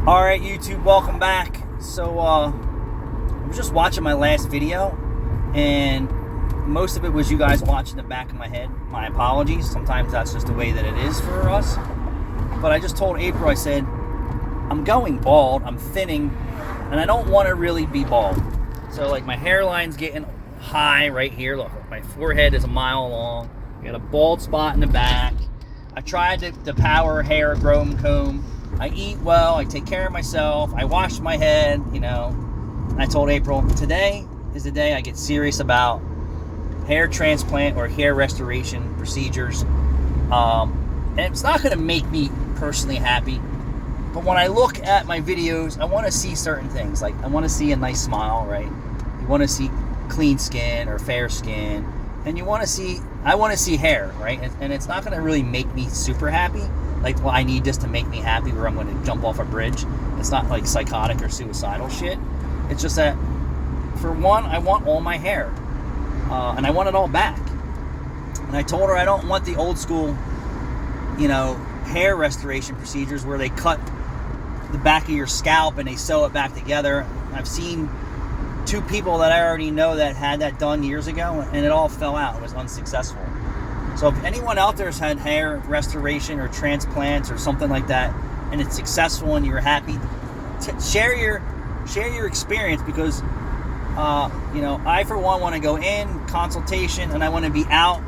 Alright, YouTube, welcome back. So, I was just watching my last video, and most of it was you guys watching the back of my head. My apologies. Sometimes that's just the way that it is for us. But I just told April, I said, I'm going bald, I'm thinning, and I don't want to really be bald. So, like, my hairline's getting high right here. Look, my forehead is a mile long. I got a bald spot in the back. I tried the Power Hair Growing Comb. I eat well, I take care of myself, I wash my head, and I told April, today is the day I get serious about hair transplant or hair restoration procedures. And it's not going to make me personally happy, but when I look at my videos, I want to see certain things. Like, I want to see a nice smile, right? You want to see clean skin or fair skin, and I want to see hair, right? And it's not going to really make me super happy. Like, well, I need this to make me happy where I'm going to jump off a bridge. It's not like psychotic or suicidal shit. It's just that, for one, I want all my hair. And I want it all back. And I told her I don't want the old school, hair restoration procedures where they cut the back of your scalp and they sew it back together. I've seen 2 people that I already know that had that done years ago, and it all fell out. It was unsuccessful. So if anyone out there has had hair restoration or transplants or something like that, and it's successful and you're happy, share your experience, because I for one want to go in consultation, and I want to be out,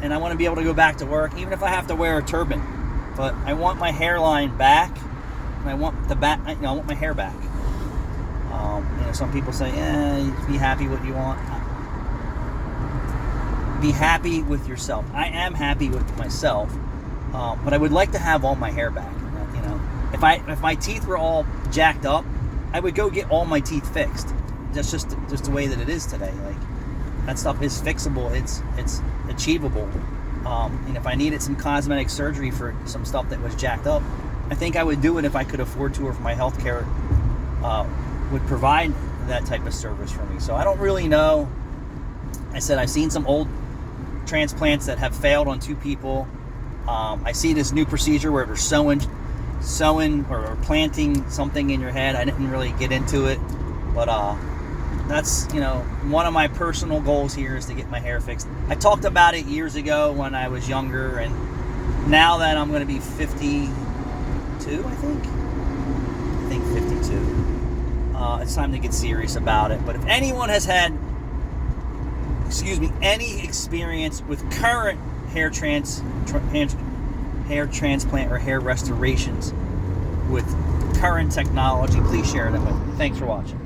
and I want to be able to go back to work, even if I have to wear a turban. But I want my hairline back, and I want I want my hair back. Some people say, be happy what you want. Be happy with yourself. I am happy with myself, but I would like to have all my hair back. If my teeth were all jacked up, I would go get all my teeth fixed. That's just the way that it is today. Like, that stuff is fixable. It's achievable. And if I needed some cosmetic surgery for some stuff that was jacked up, I think I would do it if I could afford to, or if my healthcare would provide that type of service for me. So I don't really know. I said I've seen some old transplants that have failed on 2 people. I see this new procedure where they're sewing or planting something in your head. I didn't really get into it, but that's one of my personal goals here is to get my hair fixed. I talked about it years ago when I was younger, and now that I'm going to be 52, I think 52, it's time to get serious about it. But if anyone has had any experience with current hair transplant or hair restorations with current technology, please share them with me. Thanks for watching.